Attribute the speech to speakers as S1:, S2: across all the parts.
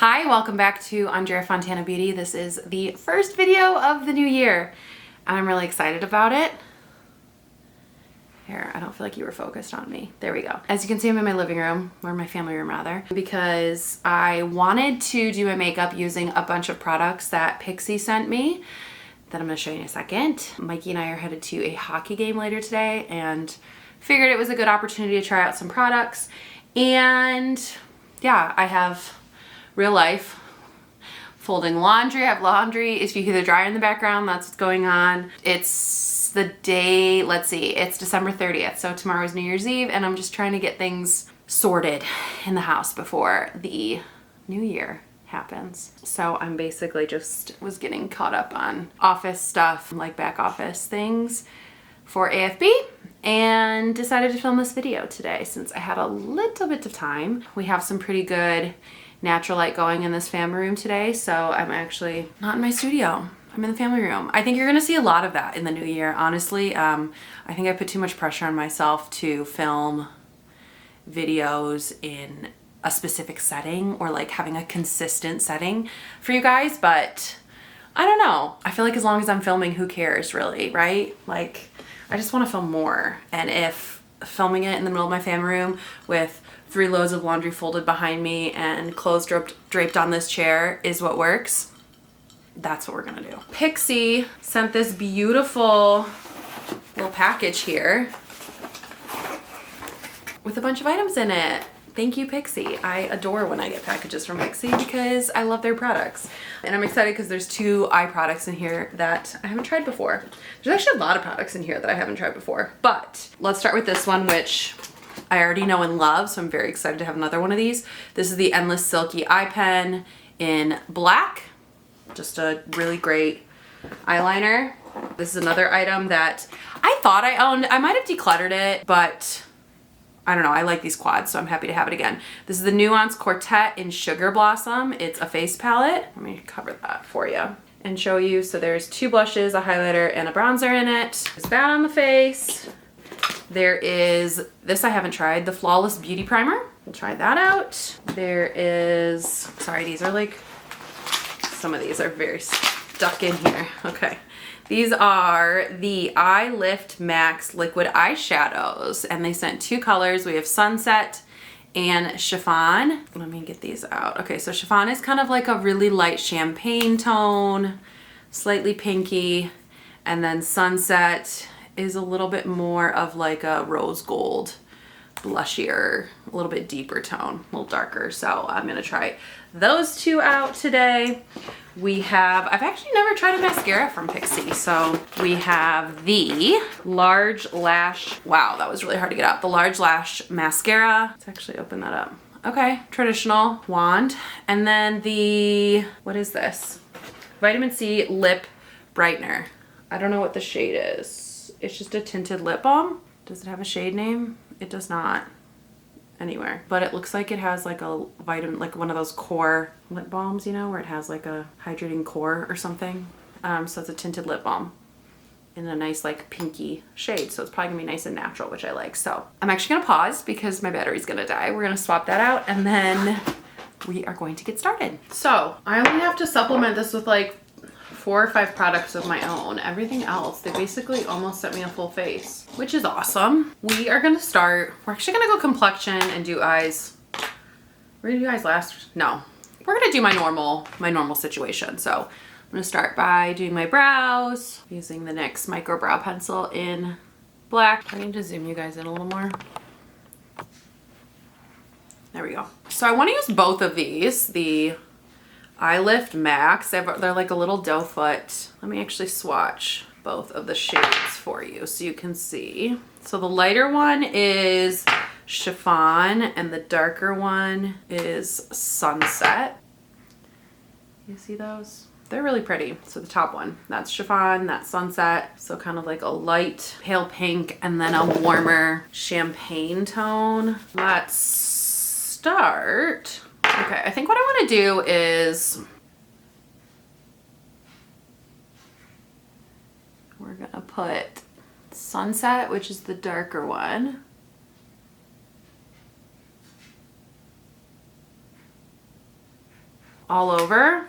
S1: Hi, welcome back to Andrea Fontana Beauty. This is the first video of the new year. I'm really excited about it. Here, I don't feel like you were focused on me. There we go. As you can see, I'm in my living room, or my family room rather, because I wanted to do my makeup using a bunch of products that Pixi sent me that I'm gonna show you in a second. Mikey and I are headed to a hockey game later today and figured it was a good opportunity to try out some products. And yeah, I have real life folding laundry. I have laundry. If you hear the dryer in the background, that's what's going on. It's the day, let's see, it's December 30th. So tomorrow is New Year's Eve and I'm just trying to get things sorted in the house before the new year happens. So I'm basically just was getting caught up on office stuff, like back office things for AFB, and decided to film this video today since I had a little bit of time. We have some pretty good natural light going in this family room today, so I'm actually not in my studio. I'm in the family room. I think you're gonna see a lot of that in the new year, honestly. I think I put too much pressure on myself to film videos in a specific setting or like having a consistent setting for you guys, but I don't know. I feel like as long as I'm filming, who cares really, right? Like, I just wanna film more. And if filming it in the middle of my family room with 3 loads of laundry folded behind me and clothes draped on this chair is what works, that's what we're gonna do. Pixi sent this beautiful little package here with a bunch of items in it. Thank you, Pixi. I adore when I get packages from Pixi because I love their products. And I'm excited because there's 2 eye products in here that I haven't tried before. There's actually a lot of products in here that I haven't tried before. But let's start with this one, which I already know and love, so I'm very excited to have another one of these. This is the Endless Silky Eye Pen in black. Just a really great eyeliner. This is another item that I thought I owned. I might have decluttered it, but I don't know. I like these quads, so I'm happy to have it again. This is the Nuance Quartet in Sugar Blossom. It's a face palette. Let me cover that for you and show you. So there's 2 blushes, a highlighter, and a bronzer in it. There's that on the face. There is, this I haven't tried, the Flawless Beauty Primer. We'll try that out. There is, sorry, these are like, some of these are very stuck in here. Okay. These are the Eye Lift Max Liquid Eyeshadows, and they sent 2 colors. We have Sunset and Chiffon. Let me get these out. Okay, so Chiffon is kind of like a really light champagne tone, slightly pinky, and then Sunset is a little bit more of like a rose gold, blushier, a little bit deeper tone, a little darker. So I'm gonna try those 2 out today. We have, I've actually never tried a mascara from Pixi. So we have the Large Lash, wow, that was really hard to get out. The Large Lash Mascara. Let's actually open that up. Okay, traditional wand. And then the, what is this? Vitamin C Lip Brightener. I don't know what the shade is. It's just a tinted lip balm. Does it have a shade name? It does not anywhere, but it looks like it has like a vitamin, like one of those core lip balms, you know, where it has like a hydrating core or something. So it's a tinted lip balm in a nice like pinky shade. So it's probably gonna be nice and natural, which I like. So I'm actually gonna pause because my battery's gonna die. We're gonna swap that out and then we are going to get started. So I only have to supplement this with like 4 or 5 products of my own. Everything else, they basically almost sent me a full face, which is awesome. We are gonna start, we're actually gonna go complexion and do eyes. We're gonna do eyes last? No. We're gonna do my normal situation. So I'm gonna start by doing my brows, using the NYX Micro Brow Pencil in black. I need to zoom you guys in a little more. There we go. So I wanna use both of these, the Eye Lift Max. They're like a little doe foot. Let me actually swatch both of the shades for you so you can see. So the lighter one is Chiffon and the darker one is Sunset. You see those? They're really pretty. So the top one, that's Chiffon, that's Sunset. So kind of like a light pale pink and then a warmer champagne tone. Let's start. Okay, I think what I want to do is we're gonna put Sunset, which is the darker one, all over.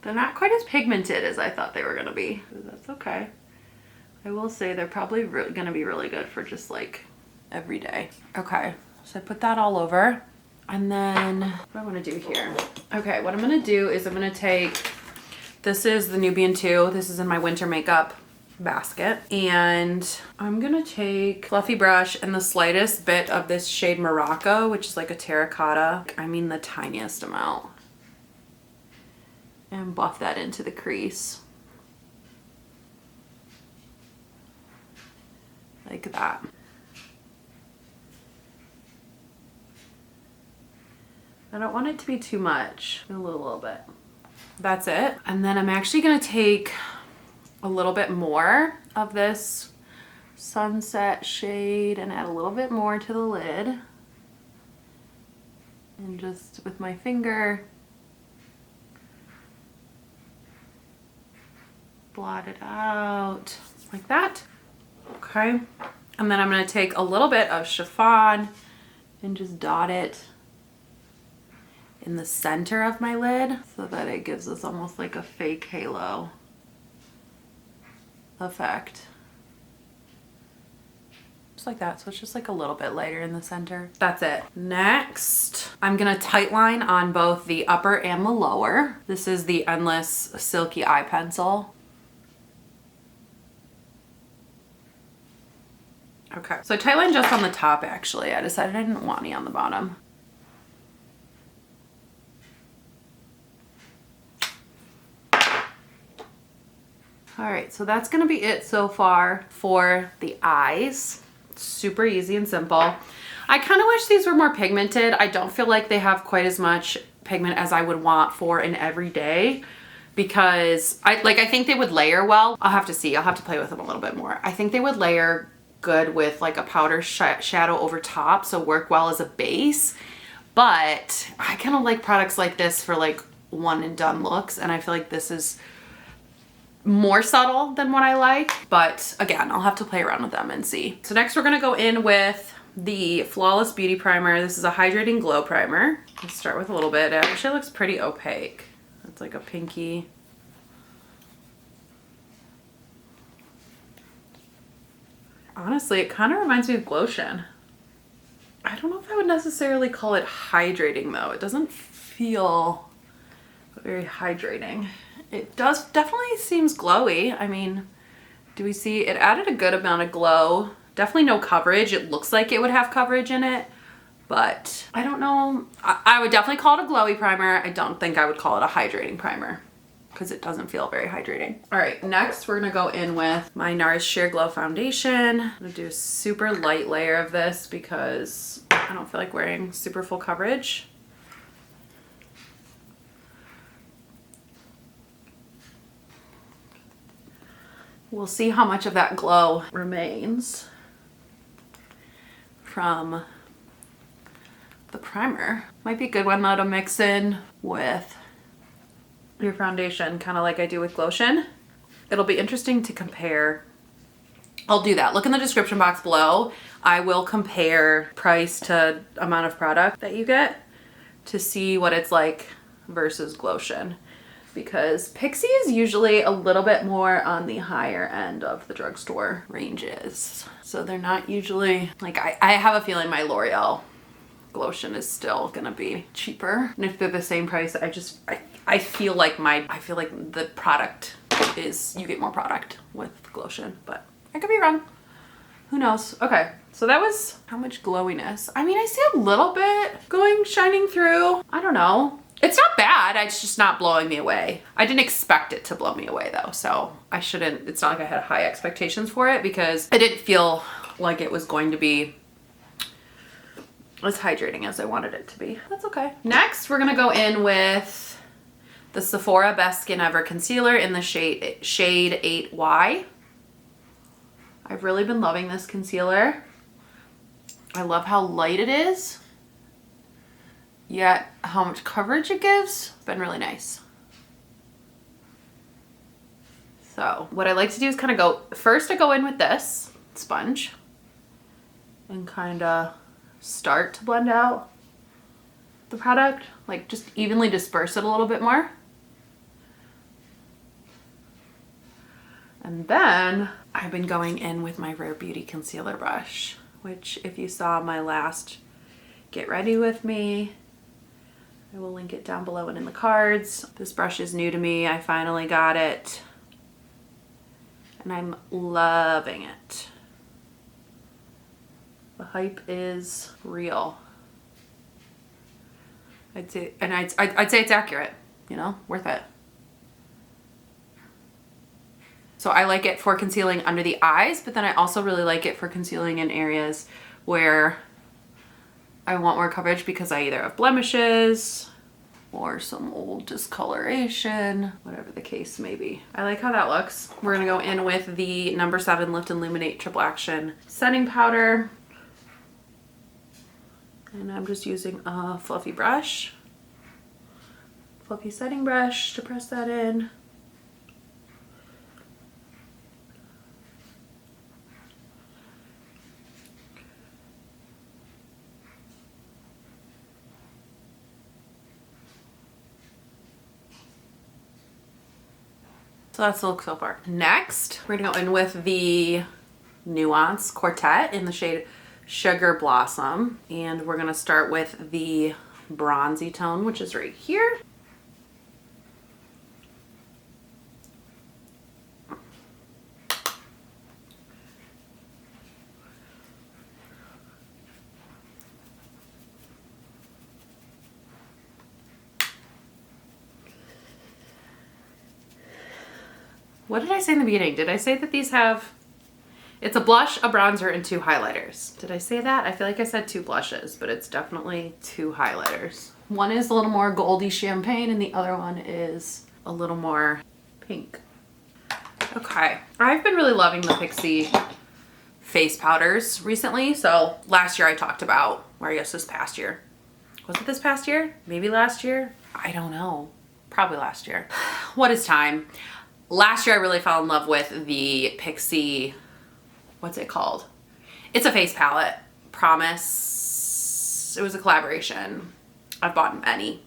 S1: They're not quite as pigmented as I thought they were gonna be. That's okay. I will say they're probably gonna be really good for just like every day. Okay, so I put that all over. And then what do I wanna do here? Okay, what I'm gonna do is I'm gonna take, this is the Nubian 2. This is in my winter makeup basket. And I'm gonna take fluffy brush and the slightest bit of this shade Morocco, which is like a terracotta. I mean the tiniest amount. And buff that into the crease. Like that. I don't want it to be too much, a little bit. That's it. And then I'm actually gonna take a little bit more of this sunset shade and add a little bit more to the lid. And just with my finger, blot it out like that. Okay. And then I'm gonna take a little bit of chiffon and just dot it in the center of my lid so that it gives us almost like a fake halo effect. Just like that. So it's just like a little bit lighter in the center. That's it. Next, I'm gonna tightline on both the upper and the lower. This is the Endless Silky Eye Pencil. Okay, so I tightline just on the top actually. I decided I didn't want any on the bottom. All right, so that's gonna be it so far for the eyes. Super easy and simple. I kind of wish these were more pigmented. I don't feel like they have quite as much pigment as I would want for an everyday, because I think they would layer well. I'll have to see, I'll have to play with them a little bit more. I think they would layer good with like a powder shadow over top, so work well as a base. But I kind of like products like this for like one and done looks, and I feel like this is more subtle than what I like. But again, I'll have to play around with them and see. So next we're gonna go in with the Flawless Beauty Primer. This is a hydrating glow primer. Let's start with a little bit. It actually looks pretty opaque. It's like a pinky. Honestly, it kind of reminds me of Glotion. I don't know if I would necessarily call it hydrating though. It doesn't feel very hydrating. It definitely seems glowy. I mean, do we see, it added a good amount of glow. Definitely no coverage. It looks like it would have coverage in it, but I don't know. I would definitely call it a glowy primer. I don't think I would call it a hydrating primer because it doesn't feel very hydrating. All right, next we're gonna go in with my NARS Sheer Glow Foundation. I'm gonna do a super light layer of this because I don't feel like wearing super full coverage. We'll see how much of that glow remains from the primer. Might be a good one though to mix in with your foundation, kind of like I do with Glotion. It'll be interesting to compare. I'll do that. Look in the description box below. I will compare price to amount of product that you get to see what it's like versus Glotion, because Pixi is usually a little bit more on the higher end of the drugstore ranges. So they're not usually, like, I have a feeling my L'Oreal Glotion is still gonna be cheaper. And if they're the same price, I feel like the product is, you get more product with Glotion, but I could be wrong. Who knows? Okay, so that was how much glowiness. I mean, I see a little bit shining through. I don't know. It's not bad, it's just not blowing me away. I didn't expect it to blow me away though, so it's not like I had high expectations for it because I didn't feel like it was going to be as hydrating as I wanted it to be. That's okay. Next, we're gonna go in with the Sephora Best Skin Ever Concealer in the shade 8Y. I've really been loving this concealer. I love how light it is, yet how much coverage it gives. Been really nice. So what I like to do is kind of go, first I go in with this sponge and kind of start to blend out the product, like just evenly disperse it a little bit more. And then I've been going in with my Rare Beauty concealer brush, which if you saw my last Get Ready With Me, I will link it down below and in the cards. This brush is new to me. I finally got it and I'm loving it. The hype is real. I'd say it's accurate, you know, worth it. So I like it for concealing under the eyes, but then I also really like it for concealing in areas where I want more coverage because I either have blemishes or some old discoloration, whatever the case may be. I like how that looks. We're gonna go in with the number 7 Lift and Illuminate Triple Action Setting Powder. And I'm just using a fluffy brush, fluffy setting brush to press that in. So that's the look so far. Next, we're gonna go in with the Nuance Quartet in the shade Sugar Blossom. And we're gonna start with the bronzy tone, which is right here. What did I say in the beginning? Did I say that these have, it's a blush, a bronzer, and 2 highlighters? Did I say that? I feel like I said 2 blushes, but it's definitely 2 highlighters. One is a little more goldy champagne and the other one is a little more pink. Okay, I've been really loving the Pixi face powders recently. So last year I talked about, or I guess this past year. Was it this past year? Maybe last year? I don't know. Probably last year. What is time? Last year I really fell in love with the Pixi, what's it called? It's a face palette, Promise. It was a collaboration. I've bought many,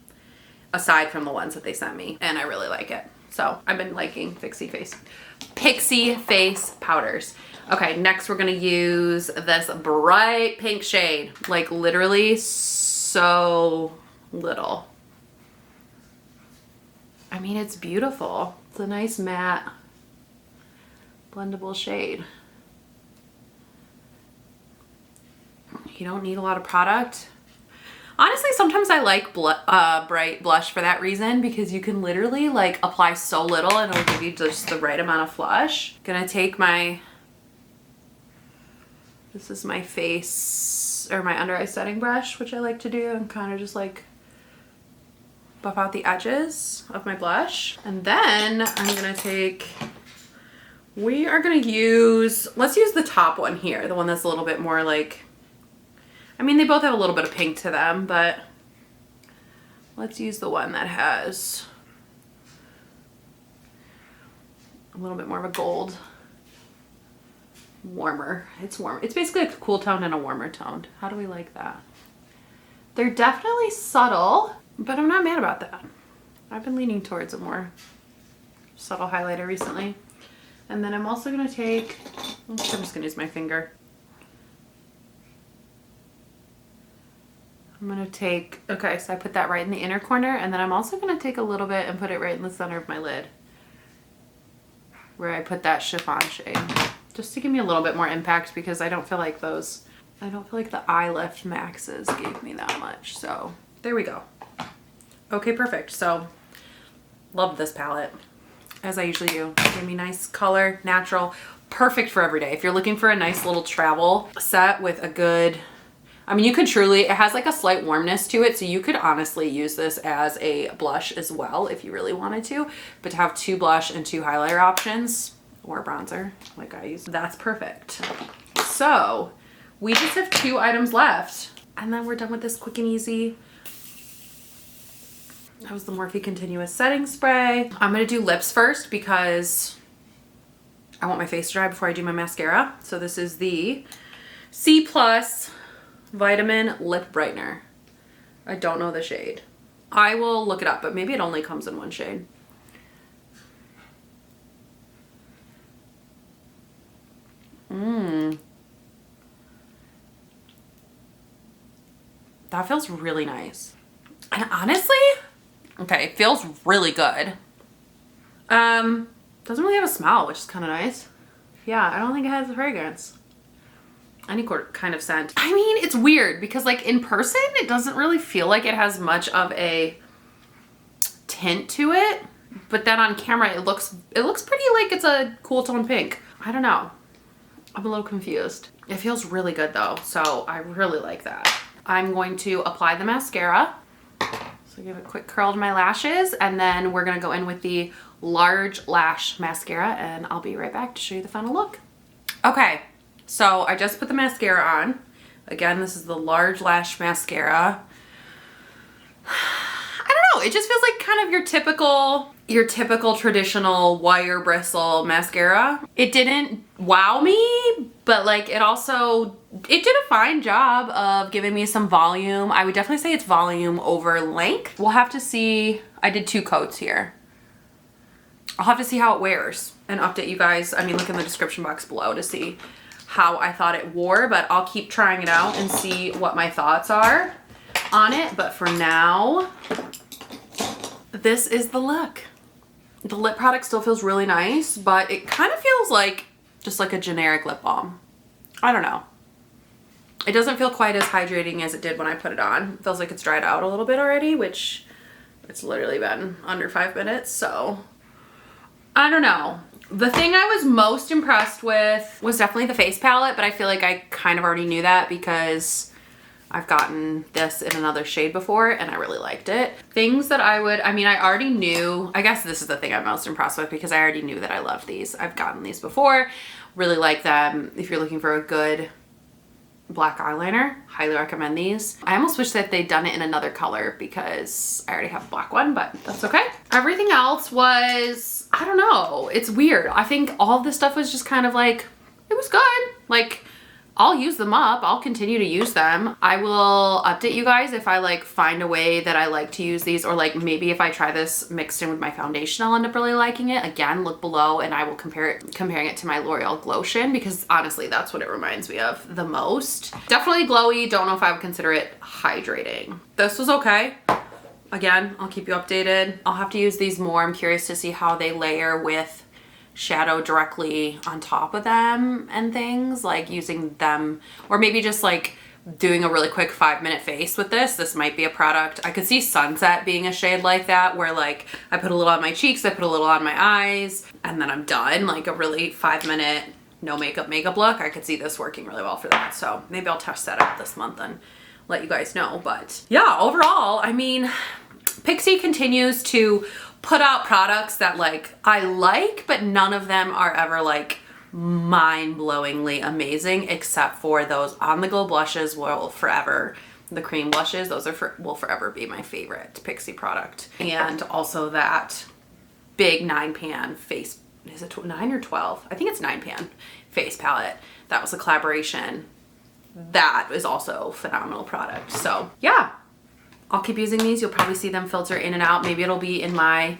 S1: aside from the ones that they sent me, and I really like it. So I've been liking Pixi face powders. Okay, next we're gonna use this bright pink shade, like literally so little. I mean, it's beautiful. It's a nice matte, blendable shade. You don't need a lot of product. Honestly, sometimes I like bright blush for that reason, because you can literally like apply so little and it'll give you just the right amount of flush. Gonna take my, this is my face, or my under eye setting brush, which I like to do, and kind of just like buff out the edges of my blush. And then I'm gonna take, we are gonna use, let's use the top one here, the one that's a little bit more like, I mean, they both have a little bit of pink to them, but let's use the one that has a little bit more of a gold, warmer. It's warm. It's basically a cool tone and a warmer tone. How do we like that? They're definitely subtle, but I'm not mad about that. I've been leaning towards a more subtle highlighter recently. And then I'm also gonna take, I'm just gonna use my finger. I'm gonna take, okay, so I put that right in the inner corner, and then I'm also gonna take a little bit and put it right in the center of my lid, where I put that chiffon shade, just to give me a little bit more impact, because I don't feel like those, I don't feel like the eye lift maxes gave me that much. So there we go. Okay, perfect. So love this palette, as I usually do. Give me nice color, natural, perfect for every day. If you're looking for a nice little travel set with a good, I mean, you could truly, it has like a slight warmness to it, so you could honestly use this as a blush as well if you really wanted to, but to have 2 blush and 2 highlighter options, or bronzer like I use, that's perfect. So we just have 2 items left, and then we're done with this quick and easy. That was the Morphe Continuous Setting Spray. I'm gonna do lips first, because I want my face to dry before I do my mascara. So this is the C+ Vitamin Lip Brightener. I don't know the shade. I will look it up, but maybe it only comes in one shade. That feels really nice. And honestly, okay, it feels really good. Doesn't really have a smell, which is kind of nice. Yeah, I don't think it has a fragrance. Any kind of scent. I mean, it's weird because like in person, it doesn't really feel like it has much of a tint to it. But then on camera, it looks pretty like it's a cool tone pink. I don't know. I'm a little confused. It feels really good though, so I really like that. I'm going to apply the mascara. So give a quick curl to my lashes, and then we're gonna go in with the large lash mascara, and I'll be right back to show you the final look. Okay, so I just put the mascara on. Again, this is the large lash mascara. I don't know, it just feels like kind of your typical traditional wire bristle mascara. It didn't wow me, but like it did a fine job of giving me some volume. I would definitely say it's volume over length. We'll have to see. I did 2 coats here. I'll have to see how it wears and update you guys. I mean, look in the description box below to see how I thought it wore, but I'll keep trying it out and see what my thoughts are on it. But for now, this is the look. The lip product still feels really nice, but it kind of feels like just like a generic lip balm. I don't know. It doesn't feel quite as hydrating as it did when I put it on. It feels like it's dried out a little bit already, which it's literally been under 5 minutes, so I don't know. The thing I was most impressed with was definitely the face palette, but I feel like I kind of already knew that because I've gotten this in another shade before and I really liked it. Things that I already knew, I guess this is the thing I'm most impressed with because I already knew that I loved these. I've gotten these before, really like them. If you're looking for a good black eyeliner, highly recommend these. I almost wish that they'd done it in another color because I already have a black one, but that's okay. Everything else was, I don't know, it's weird. I think all this stuff was just kind of like, it was good. Like, I'll use them up. I'll continue to use them. I will update you guys if I like find a way that I like to use these, or like maybe if I try this mixed in with my foundation, I'll end up really liking it. Again, look below and I will comparing it to my L'Oreal Glotion because honestly, that's what it reminds me of the most. Definitely glowy. Don't know if I would consider it hydrating. This was okay. Again, I'll keep you updated. I'll have to use these more. I'm curious to see how they layer with shadow directly on top of them and things, like using them, or maybe just like doing a really quick 5-minute face with this. This might be a product. I could see Sunset being a shade like that, where like I put a little on my cheeks, I put a little on my eyes, and then I'm done. Like a really 5-minute no makeup look. I could see this working really well for that. So maybe I'll test that out this month and let you guys know. But yeah, overall, I mean, Pixi continues to put out products that like I like, but none of them are ever like mind-blowingly amazing, except for those On The Go blushes will forever, the cream blushes, those will forever be my favorite Pixi product. And also that big 9-pan face, is it 9 or 12? I think it's 9-pan face palette. That was a collaboration. That is also a phenomenal product. So yeah, I'll keep using these. You'll probably see them filter in and out. Maybe it'll be in my,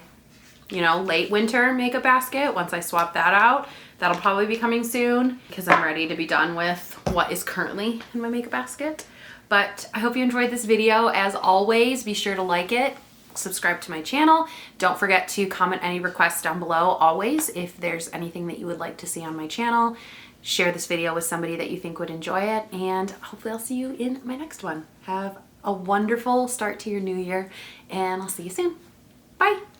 S1: you know, late winter makeup basket once I swap that out. That'll probably be coming soon because I'm ready to be done with what is currently in my makeup basket. But I hope you enjoyed this video. As always, be sure to like it, subscribe to my channel. Don't forget to comment any requests down below always if there's anything that you would like to see on my channel. Share this video with somebody that you think would enjoy it, and hopefully I'll see you in my next one. Have a wonderful start to your new year, and I'll see you soon. Bye.